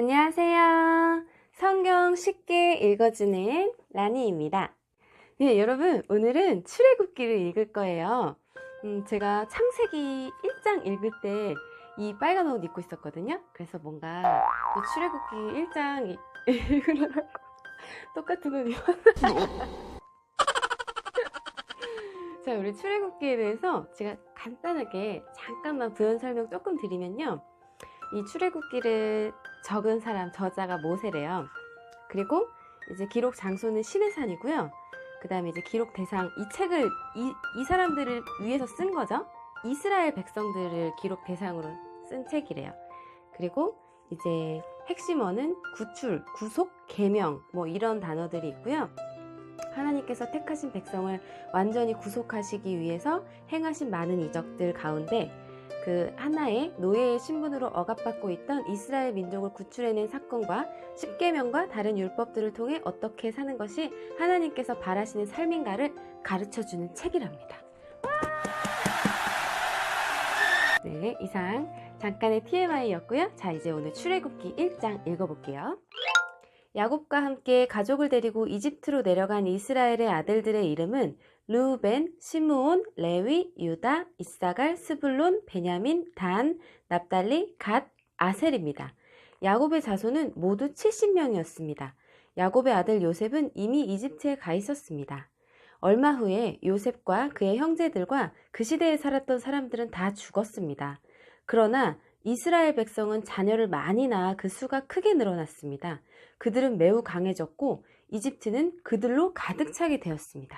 안녕하세요. 성경 쉽게 읽어주는 라니입니다. 네, 여러분, 오늘은 출애굽기를 읽을 거예요. 제가 창세기 1장 읽을 때 이 빨간 옷 입고 있었거든요. 그래서 뭔가 또 출애굽기 1장 읽으려고 똑같은 옷 입었어요. 자, 우리 출애굽기에 대해서 제가 간단하게 잠깐만 부연 설명 조금 드리면요. 이 출애굽기를 적은 사람 저자가 모세래요. 그리고 이제 기록 장소는 시내산이고요. 그 다음에 이제 기록 대상, 이 책을 이 사람들을 위해서 쓴 거죠. 이스라엘 백성들을 기록 대상으로 쓴 책이래요. 그리고 이제 핵심어는 구출, 구속, 계명 뭐 이런 단어들이 있고요. 하나님께서 택하신 백성을 완전히 구속하시기 위해서 행하신 많은 이적들 가운데 그 하나의 노예의 신분으로 억압받고 있던 이스라엘 민족을 구출해낸 사건과 십계명과 다른 율법들을 통해 어떻게 사는 것이 하나님께서 바라시는 삶인가를 가르쳐주는 책이랍니다. 네, 이상 잠깐의 TMI였고요. 자, 이제 오늘 출애굽기 1장 읽어볼게요. 야곱과 함께 가족을 데리고 이집트로 내려간 이스라엘의 아들들의 이름은 르우벤, 시므온, 레위, 유다, 이사갈, 스불론, 베냐민, 단, 납달리, 갓, 아셀입니다. 야곱의 자손은 모두 70명이었습니다. 야곱의 아들 요셉은 이미 이집트에 가 있었습니다. 얼마 후에 요셉과 그의 형제들과 그 시대에 살았던 사람들은 다 죽었습니다. 그러나 이스라엘 백성은 자녀를 많이 낳아 그 수가 크게 늘어났습니다. 그들은 매우 강해졌고 이집트는 그들로 가득 차게 되었습니다.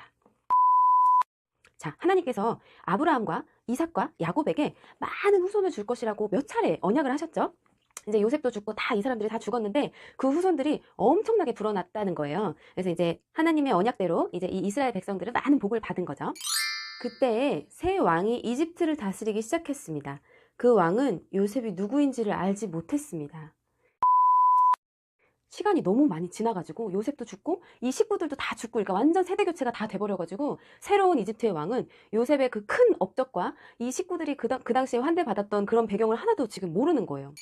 자, 하나님께서 아브라함과 이삭과 야곱에게 많은 후손을 줄 것이라고 몇 차례 언약을 하셨죠. 이제 요셉도 죽고 다 이 사람들이 다 죽었는데 그 후손들이 엄청나게 불어났다는 거예요. 그래서 이제 하나님의 언약대로 이제 이 이스라엘 백성들은 많은 복을 받은 거죠. 그때 새 왕이 이집트를 다스리기 시작했습니다. 그 왕은 요셉이 누구인지를 알지 못했습니다. 시간이 너무 많이 지나가지고 요셉도 죽고 이 식구들도 다 죽고 그러니까 완전 세대교체가 다 돼버려가지고 새로운 이집트의 왕은 요셉의 그 큰 업적과 이 식구들이 그 당시에 환대받았던 그런 배경을 하나도 지금 모르는 거예요.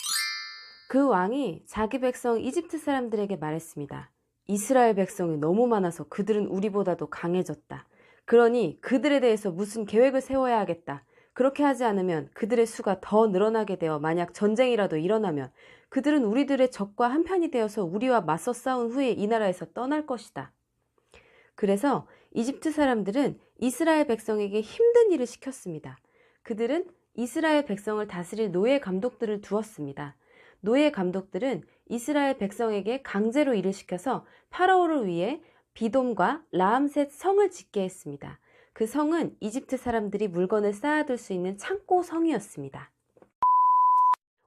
그 왕이 자기 백성 이집트 사람들에게 말했습니다. 이스라엘 백성이 너무 많아서 그들은 우리보다도 강해졌다. 그러니 그들에 대해서 무슨 계획을 세워야 하겠다. 그렇게 하지 않으면 그들의 수가 더 늘어나게 되어 만약 전쟁이라도 일어나면 그들은 우리들의 적과 한편이 되어서 우리와 맞서 싸운 후에 이 나라에서 떠날 것이다. 그래서 이집트 사람들은 이스라엘 백성에게 힘든 일을 시켰습니다. 그들은 이스라엘 백성을 다스릴 노예 감독들을 두었습니다. 노예 감독들은 이스라엘 백성에게 강제로 일을 시켜서 파라오를 위해 비돔과 라암셋 성을 짓게 했습니다. 그 성은 이집트 사람들이 물건을 쌓아둘 수 있는 창고 성이었습니다.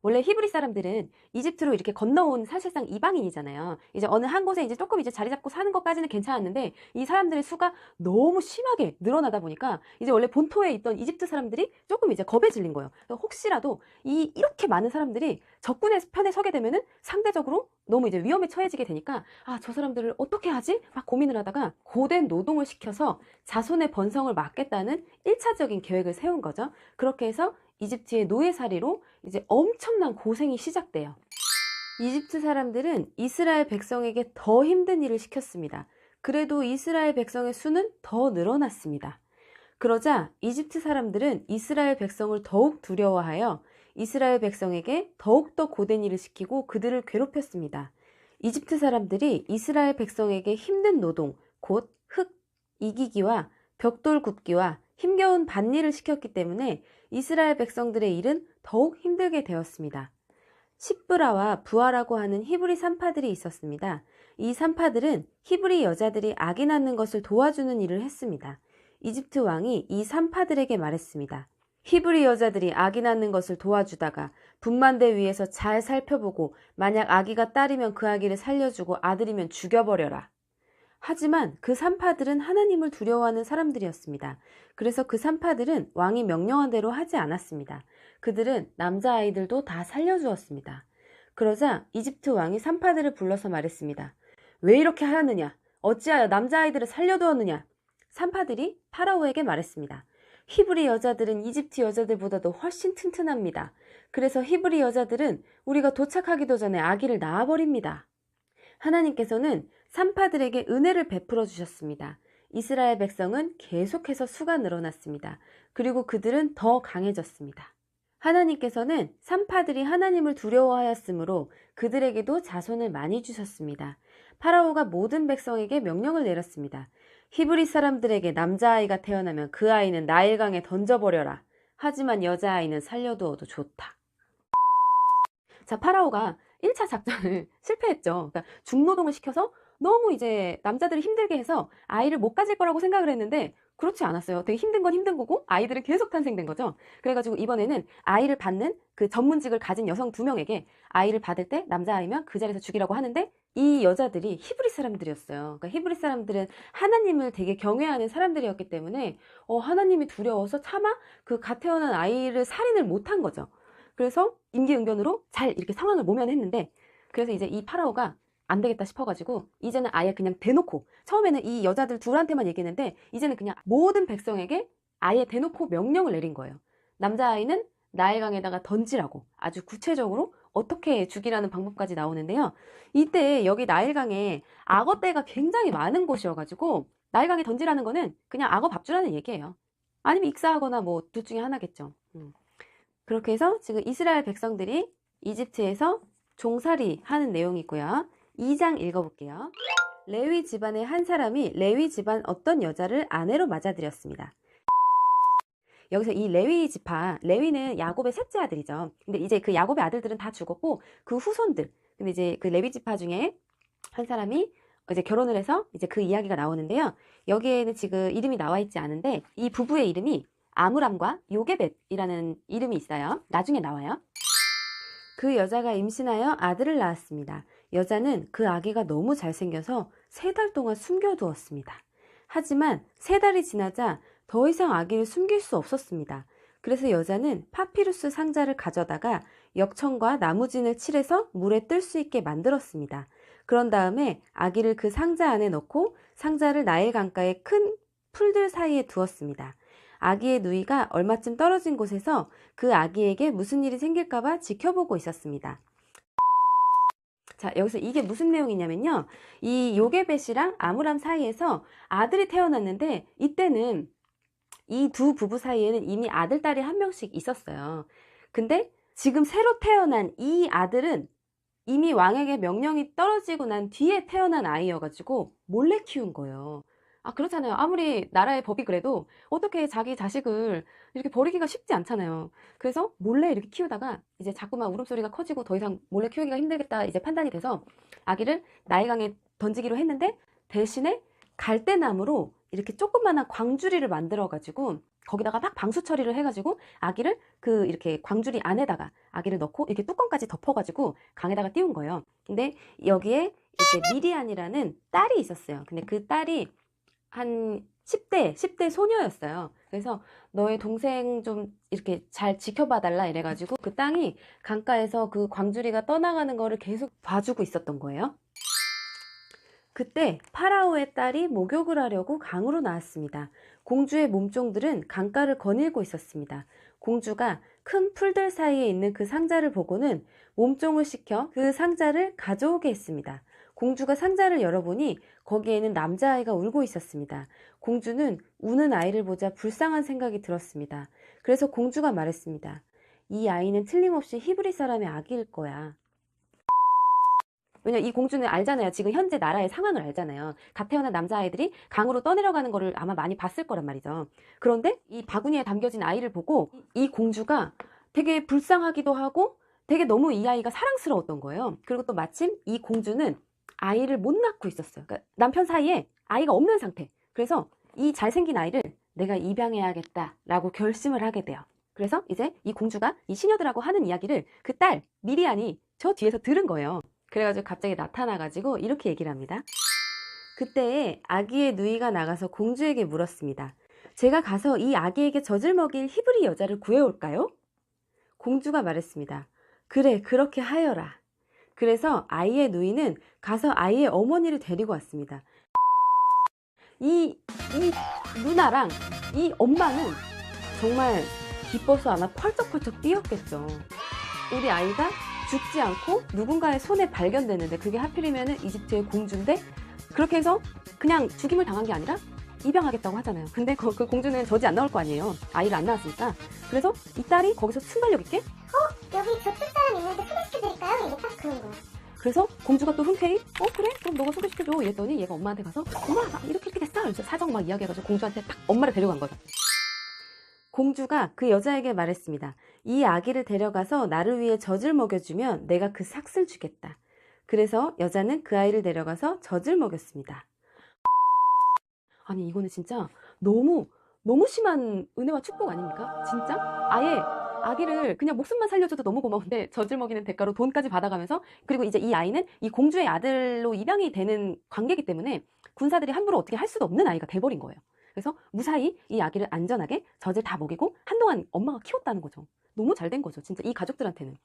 원래 히브리 사람들은 이집트로 이렇게 건너온 사실상 이방인이잖아요. 이제 어느 한 곳에 이제 조금 이제 자리 잡고 사는 것까지는 괜찮았는데 이 사람들의 수가 너무 심하게 늘어나다 보니까 이제 원래 본토에 있던 이집트 사람들이 조금 이제 겁에 질린 거예요. 혹시라도 이렇게 많은 사람들이 적군의 편에 서게 되면은 상대적으로 너무 이제 위험에 처해지게 되니까 저 사람들을 어떻게 하지? 막 고민을 하다가 고된 노동을 시켜서 자손의 번성을 막겠다는 1차적인 계획을 세운 거죠. 그렇게 해서 이집트의 노예살이로 이제 엄청난 고생이 시작돼요. 이집트 사람들은 이스라엘 백성에게 더 힘든 일을 시켰습니다. 그래도 이스라엘 백성의 수는 더 늘어났습니다. 그러자 이집트 사람들은 이스라엘 백성을 더욱 두려워하여 이스라엘 백성에게 더욱더 고된 일을 시키고 그들을 괴롭혔습니다. 이집트 사람들이 이스라엘 백성에게 힘든 노동, 곧 흙, 이기기와 벽돌 굽기와 힘겨운 밭일을 시켰기 때문에 이스라엘 백성들의 일은 더욱 힘들게 되었습니다. 십브라와 부하라고 하는 히브리 산파들이 있었습니다. 이 산파들은 히브리 여자들이 아기 낳는 것을 도와주는 일을 했습니다. 이집트 왕이 이 산파들에게 말했습니다. 히브리 여자들이 아기 낳는 것을 도와주다가 분만대 위에서 잘 살펴보고 만약 아기가 딸이면 그 아기를 살려주고 아들이면 죽여버려라. 하지만 그 산파들은 하나님을 두려워하는 사람들이었습니다. 그래서 그 산파들은 왕이 명령한 대로 하지 않았습니다. 그들은 남자아이들도 다 살려주었습니다. 그러자 이집트 왕이 산파들을 불러서 말했습니다. 왜 이렇게 하였느냐? 어찌하여 남자아이들을 살려두었느냐? 산파들이 파라오에게 말했습니다. 히브리 여자들은 이집트 여자들보다도 훨씬 튼튼합니다. 그래서 히브리 여자들은 우리가 도착하기도 전에 아기를 낳아버립니다. 하나님께서는 산파들에게 은혜를 베풀어 주셨습니다. 이스라엘 백성은 계속해서 수가 늘어났습니다. 그리고 그들은 더 강해졌습니다. 하나님께서는 산파들이 하나님을 두려워하였으므로 그들에게도 자손을 많이 주셨습니다. 파라오가 모든 백성에게 명령을 내렸습니다. 히브리 사람들에게 남자아이가 태어나면 그 아이는 나일강에 던져버려라. 하지만 여자아이는 살려두어도 좋다. 자, 파라오가 1차 작전을 실패했죠. 그러니까 중노동을 시켜서 너무 이제 남자들을 힘들게 해서 아이를 못 가질 거라고 생각을 했는데 그렇지 않았어요. 되게 힘든 건 힘든 거고 아이들은 계속 탄생된 거죠. 그래가지고 이번에는 아이를 받는 그 전문직을 가진 여성 2명에게 아이를 받을 때 남자아이면 그 자리에서 죽이라고 하는데 이 여자들이 히브리 사람들이었어요. 그러니까 히브리 사람들은 하나님을 되게 경외하는 사람들이었기 때문에 하나님이 두려워서 차마 그 갓 태어난 아이를 살인을 못한 거죠. 그래서 임기응변으로 잘 이렇게 상황을 모면했는데 그래서 이제 이 파라오가 안 되겠다 싶어가지고 이제는 아예 그냥 대놓고 처음에는 이 여자들 둘한테만 얘기했는데 이제는 그냥 모든 백성에게 아예 대놓고 명령을 내린 거예요. 남자아이는 나일강에다가 던지라고 아주 구체적으로 어떻게 죽이라는 방법까지 나오는데요. 이때 여기 나일강에 악어떼가 굉장히 많은 곳이어가지고 나일강에 던지라는 거는 그냥 악어 밥 주라는 얘기예요. 아니면 익사하거나 뭐 둘 중에 하나겠죠. 그렇게 해서 지금 이스라엘 백성들이 이집트에서 종살이 하는 내용이고요. 2장 읽어볼게요. 레위 집안의 한 사람이 레위 집안 어떤 여자를 아내로 맞아들였습니다. 여기서 이 레위 지파, 레위는 야곱의 셋째 아들이죠. 근데 이제 그 야곱의 아들들은 다 죽었고 그 후손들, 근데 이제 그 레위 지파 중에 한 사람이 이제 결혼을 해서 이제 그 이야기가 나오는데요. 여기에는 지금 이름이 나와 있지 않은데 이 부부의 이름이 아므람과 요게벳이라는 이름이 있어요. 나중에 나와요. 그 여자가 임신하여 아들을 낳았습니다. 여자는 그 아기가 너무 잘생겨서 3달 동안 숨겨두었습니다. 하지만 3달이 지나자 더 이상 아기를 숨길 수 없었습니다. 그래서 여자는 파피루스 상자를 가져다가 역청과 나무진을 칠해서 물에 뜰 수 있게 만들었습니다. 그런 다음에 아기를 그 상자 안에 넣고 상자를 나일 강가의 큰 풀들 사이에 두었습니다. 아기의 누이가 얼마쯤 떨어진 곳에서 그 아기에게 무슨 일이 생길까봐 지켜보고 있었습니다. 자, 여기서 이게 무슨 내용이냐면요. 이 요게벳이랑 아므람 사이에서 아들이 태어났는데 이때는 이 두 부부 사이에는 이미 아들, 딸이 한 명씩 있었어요. 근데 지금 새로 태어난 이 아들은 이미 왕에게 명령이 떨어지고 난 뒤에 태어난 아이여가지고 몰래 키운 거예요. 아, 그렇잖아요. 아무리 나라의 법이 그래도 어떻게 자기 자식을 이렇게 버리기가 쉽지 않잖아요. 그래서 몰래 이렇게 키우다가 이제 자꾸만 울음소리가 커지고 더 이상 몰래 키우기가 힘들겠다 이제 판단이 돼서 아기를 나일강에 던지기로 했는데 대신에 갈대나무로 이렇게 조그마한 광주리를 만들어가지고 거기다가 막 방수 처리를 해가지고 아기를 그 이렇게 광주리 안에다가 아기를 넣고 이렇게 뚜껑까지 덮어가지고 강에다가 띄운 거예요. 근데 여기에 이제 미리안이라는 딸이 있었어요. 근데 그 딸이 한 10대 소녀였어요. 그래서 너의 동생 좀 이렇게 잘 지켜봐 달라 이래가지고 그 땅이 강가에서 그 광주리가 떠나가는 거를 계속 봐주고 있었던 거예요. 그때 파라오의 딸이 목욕을 하려고 강으로 나왔습니다. 공주의 몸종들은 강가를 거닐고 있었습니다. 공주가 큰 풀들 사이에 있는 그 상자를 보고는 몸종을 시켜 그 상자를 가져오게 했습니다. 공주가 상자를 열어보니 거기에는 남자아이가 울고 있었습니다. 공주는 우는 아이를 보자 불쌍한 생각이 들었습니다. 그래서 공주가 말했습니다. 이 아이는 틀림없이 히브리 사람의 아기일 거야. 왜냐면 이 공주는 알잖아요. 지금 현재 나라의 상황을 알잖아요. 갓 태어난 남자아이들이 강으로 떠내려가는 거를 아마 많이 봤을 거란 말이죠. 그런데 이 바구니에 담겨진 아이를 보고 이 공주가 되게 불쌍하기도 하고 되게 너무 이 아이가 사랑스러웠던 거예요. 그리고 또 마침 이 공주는 아이를 못 낳고 있었어요. 그러니까 남편 사이에 아이가 없는 상태. 그래서 이 잘생긴 아이를 내가 입양해야겠다라고 결심을 하게 돼요. 그래서 이제 이 공주가 이 시녀들하고 하는 이야기를 그 딸 미리안이 저 뒤에서 들은 거예요. 그래가지고 갑자기 나타나가지고 이렇게 얘기를 합니다. 그때 아기의 누이가 나가서 공주에게 물었습니다. 제가 가서 이 아기에게 젖을 먹일 히브리 여자를 구해올까요? 공주가 말했습니다. 그래, 그렇게 하여라. 그래서 아이의 누이는 가서 아이의 어머니를 데리고 왔습니다. 이 누나랑 이 엄마는 정말 기뻐서 아마 펄쩍펄쩍 뛰었겠죠. 우리 아이가 죽지 않고 누군가의 손에 발견되는데, 그게 하필이면 이집트의 공주인데, 그렇게 해서 그냥 죽임을 당한 게 아니라 입양하겠다고 하잖아요. 근데 그 공주는 젖이 안 나올 거 아니에요. 아이를 안 낳았으니까. 그래서 이 딸이 거기서 순발력 있게 여기 저쪽 사람 있는데 소개시켜드릴까요? 이게 딱 그런 거야. 그래서 공주가 또 흔쾌히 그래? 그럼 너가 소개시켜줘. 이랬더니 얘가 엄마한테 가서 엄마 막 이렇게 됐어. 그래서 사정 막 이야기해가지고 공주한테 딱 엄마를 데려간 거죠. 공주가 그 여자에게 말했습니다. 이 아기를 데려가서 나를 위해 젖을 먹여주면 내가 그 삭슬 주겠다. 그래서 여자는 그 아이를 데려가서 젖을 먹였습니다. 아니 이거는 진짜 너무 심한 은혜와 축복 아닙니까? 진짜? 아예 아기를 그냥 목숨만 살려줘도 너무 고마운데 젖을 먹이는 대가로 돈까지 받아가면서, 그리고 이제 이 아이는 이 공주의 아들로 입양이 되는 관계이기 때문에 군사들이 함부로 어떻게 할 수도 없는 아이가 돼버린 거예요. 그래서 무사히 이 아기를 안전하게 젖을 다 먹이고 한동안 엄마가 키웠다는 거죠. 너무 잘 된 거죠. 진짜 이 가족들한테는.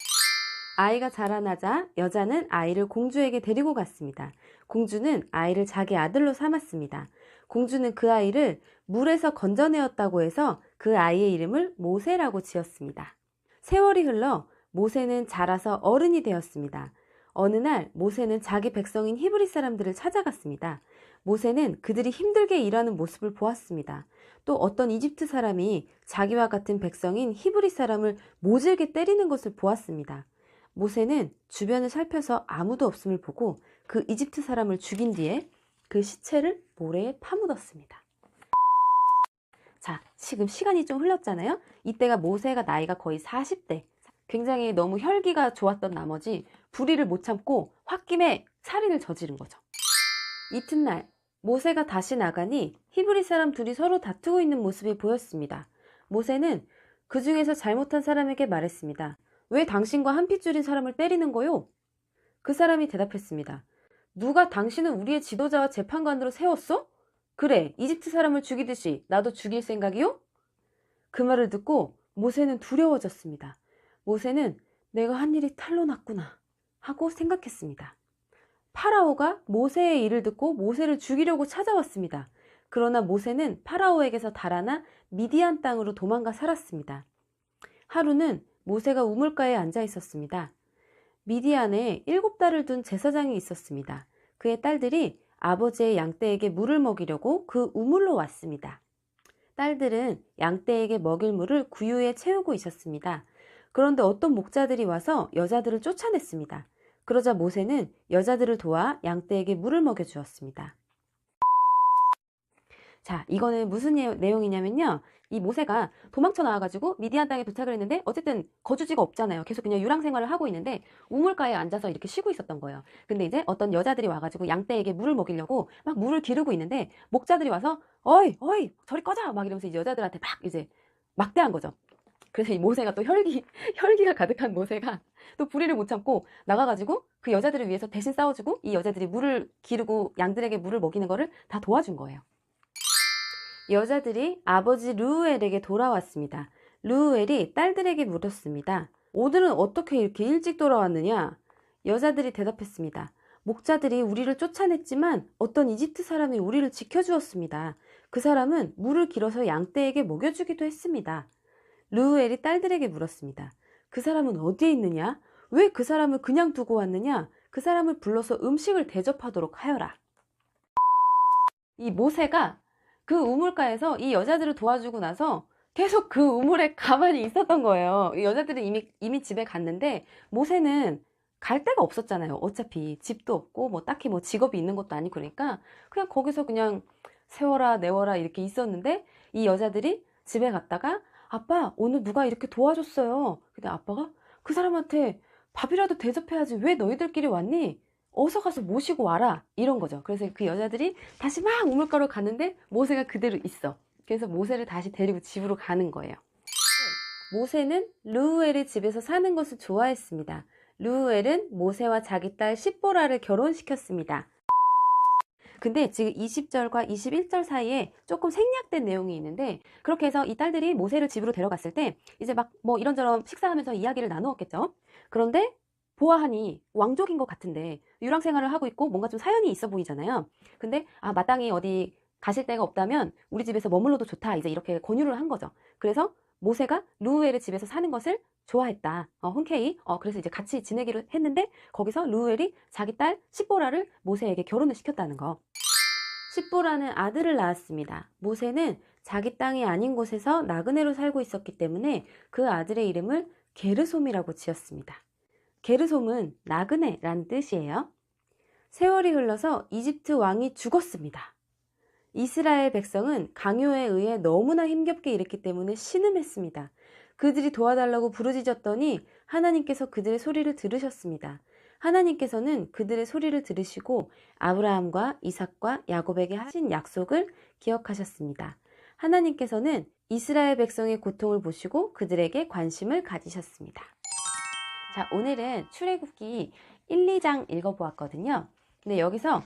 아이가 자라나자 여자는 아이를 공주에게 데리고 갔습니다. 공주는 아이를 자기 아들로 삼았습니다. 공주는 그 아이를 물에서 건져내었다고 해서 그 아이의 이름을 모세라고 지었습니다. 세월이 흘러 모세는 자라서 어른이 되었습니다. 어느 날 모세는 자기 백성인 히브리 사람들을 찾아갔습니다. 모세는 그들이 힘들게 일하는 모습을 보았습니다. 또 어떤 이집트 사람이 자기와 같은 백성인 히브리 사람을 모질게 때리는 것을 보았습니다. 모세는 주변을 살펴서 아무도 없음을 보고 그 이집트 사람을 죽인 뒤에 그 시체를 모래에 파묻었습니다. 자, 지금 시간이 좀 흘렀잖아요. 이때가 모세가 나이가 거의 40대. 굉장히 너무 혈기가 좋았던 나머지 불의를 못 참고 홧김에 살인을 저지른 거죠. 이튿날 모세가 다시 나가니 히브리 사람 둘이 서로 다투고 있는 모습이 보였습니다. 모세는 그 중에서 잘못한 사람에게 말했습니다. 왜 당신과 한 핏줄인 사람을 때리는 거요? 그 사람이 대답했습니다. 누가 당신은 우리의 지도자와 재판관으로 세웠어? 그래, 이집트 사람을 죽이듯이 나도 죽일 생각이요? 그 말을 듣고 모세는 두려워졌습니다. 모세는 내가 한 일이 탈로 났구나 하고 생각했습니다. 파라오가 모세의 일을 듣고 모세를 죽이려고 찾아왔습니다. 그러나 모세는 파라오에게서 달아나 미디안 땅으로 도망가 살았습니다. 하루는 모세가 우물가에 앉아 있었습니다. 미디안에 7달을 둔 제사장이 있었습니다. 그의 딸들이 아버지의 양떼에게 물을 먹이려고 그 우물로 왔습니다. 딸들은 양떼에게 먹일 물을 구유에 채우고 있었습니다. 그런데 어떤 목자들이 와서 여자들을 쫓아냈습니다. 그러자 모세는 여자들을 도와 양떼에게 물을 먹여주었습니다. 자, 이거는 무슨 내용이냐면요. 이 모세가 도망쳐 나와가지고 미디안 땅에 도착을 했는데 어쨌든 거주지가 없잖아요. 계속 그냥 유랑 생활을 하고 있는데 우물가에 앉아서 이렇게 쉬고 있었던 거예요. 근데 이제 어떤 여자들이 와가지고 양떼에게 물을 먹이려고 막 물을 기르고 있는데 목자들이 와서 어이 저리 꺼져 막 이러면서 이제 여자들한테 막 이제 막대한 거죠. 그래서 이 모세가 또 혈기가 가득한 모세가 또 불의를 못 참고 나가가지고 그 여자들을 위해서 대신 싸워주고 이 여자들이 물을 기르고 양들에게 물을 먹이는 거를 다 도와준 거예요. 여자들이 아버지 르우엘에게 돌아왔습니다. 르우엘이 딸들에게 물었습니다. 오늘은 어떻게 이렇게 일찍 돌아왔느냐? 여자들이 대답했습니다. 목자들이 우리를 쫓아냈지만 어떤 이집트 사람이 우리를 지켜주었습니다. 그 사람은 물을 길어서 양떼에게 먹여주기도 했습니다. 르우엘이 딸들에게 물었습니다. 그 사람은 어디에 있느냐? 왜 그 사람을 그냥 두고 왔느냐? 그 사람을 불러서 음식을 대접하도록 하여라. 이 모세가 그 우물가에서 이 여자들을 도와주고 나서 계속 그 우물에 가만히 있었던 거예요. 여자들은 이미 집에 갔는데 모세는 갈 데가 없었잖아요. 어차피 집도 없고 뭐 딱히 뭐 직업이 있는 것도 아니고 그러니까 그냥 거기서 그냥 세워라 내워라 이렇게 있었는데 이 여자들이 집에 갔다가 아빠 오늘 누가 이렇게 도와줬어요. 근데 아빠가 그 사람한테 밥이라도 대접해야지 왜 너희들끼리 왔니? 어서 가서 모시고 와라 이런 거죠. 그래서 그 여자들이 다시 막 우물가로 가는데 모세가 그대로 있어. 그래서 모세를 다시 데리고 집으로 가는 거예요. 모세는 르우엘의 집에서 사는 것을 좋아했습니다. 르우엘은 모세와 자기 딸 십보라를 결혼시켰습니다. 근데 지금 20절과 21절 사이에 조금 생략된 내용이 있는데 그렇게 해서 이 딸들이 모세를 집으로 데려갔을 때 이제 막 뭐 이런저런 식사하면서 이야기를 나누었겠죠. 그런데 보아하니 왕족인 것 같은데 유랑 생활을 하고 있고 뭔가 좀 사연이 있어 보이잖아요. 근데 마땅히 어디 가실 데가 없다면 우리 집에서 머물러도 좋다 이제 이렇게 권유를 한 거죠. 그래서 모세가 루우엘의 집에서 사는 것을 좋아했다. 흔쾌히. 그래서 이제 같이 지내기로 했는데 거기서 루우엘이 자기 딸 십보라를 모세에게 결혼을 시켰다는 거. 십보라는 아들을 낳았습니다. 모세는 자기 땅이 아닌 곳에서 나그네로 살고 있었기 때문에 그 아들의 이름을 게르솜이라고 지었습니다. 게르솜은 나그네라는 뜻이에요. 세월이 흘러서 이집트 왕이 죽었습니다. 이스라엘 백성은 강요에 의해 너무나 힘겹게 일했기 때문에 신음했습니다. 그들이 도와달라고 부르짖었더니 하나님께서 그들의 소리를 들으셨습니다. 하나님께서는 그들의 소리를 들으시고 아브라함과 이삭과 야곱에게 하신 약속을 기억하셨습니다. 하나님께서는 이스라엘 백성의 고통을 보시고 그들에게 관심을 가지셨습니다. 자, 오늘은 출애굽기 1, 2장 읽어보았거든요. 근데 여기서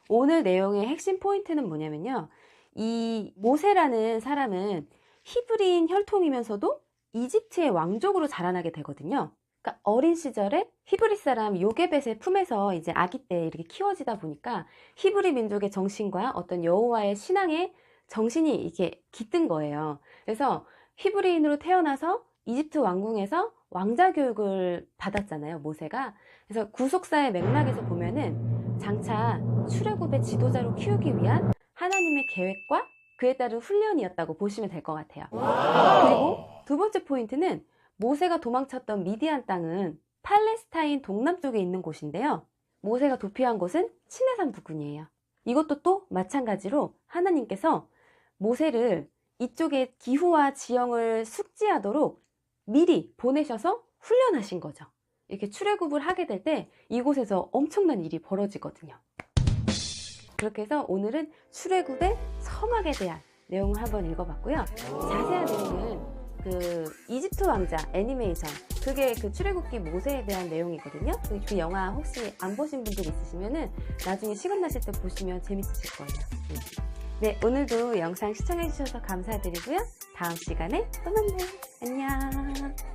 오늘 내용의 핵심 포인트는 뭐냐면요. 이 모세라는 사람은 히브리인 혈통이면서도 이집트의 왕족으로 자라나게 되거든요. 그러니까 어린 시절에 히브리 사람 요게벳의 품에서 이제 아기 때 이렇게 키워지다 보니까 히브리 민족의 정신과 어떤 여호와의 신앙의 정신이 이렇게 깃든 거예요. 그래서 히브리인으로 태어나서 이집트 왕궁에서 왕자 교육을 받았잖아요, 모세가. 그래서 구속사의 맥락에서 보면은 장차 출애굽의 지도자로 키우기 위한 하나님의 계획과 그에 따른 훈련이었다고 보시면 될 것 같아요. 그리고 두 번째 포인트는 모세가 도망쳤던 미디안 땅은 팔레스타인 동남쪽에 있는 곳인데요. 모세가 도피한 곳은 시내산 부근이에요. 이것도 또 마찬가지로 하나님께서 모세를 이쪽의 기후와 지형을 숙지하도록 미리 보내셔서 훈련하신 거죠. 이렇게 출애굽을 하게 될 때 이곳에서 엄청난 일이 벌어지거든요. 그렇게 해서 오늘은 출애굽의 서막에 대한 내용을 한번 읽어봤고요. 자세한 내용은 그 이집트 왕자 애니메이션, 그게 그 출애굽기 모세에 대한 내용이거든요. 그 영화 혹시 안 보신 분들 있으시면은 나중에 시간 나실 때 보시면 재밌으실 거예요. 네, 오늘도 영상 시청해주셔서 감사드리고요. 다음 시간에 또 만나요. 안녕.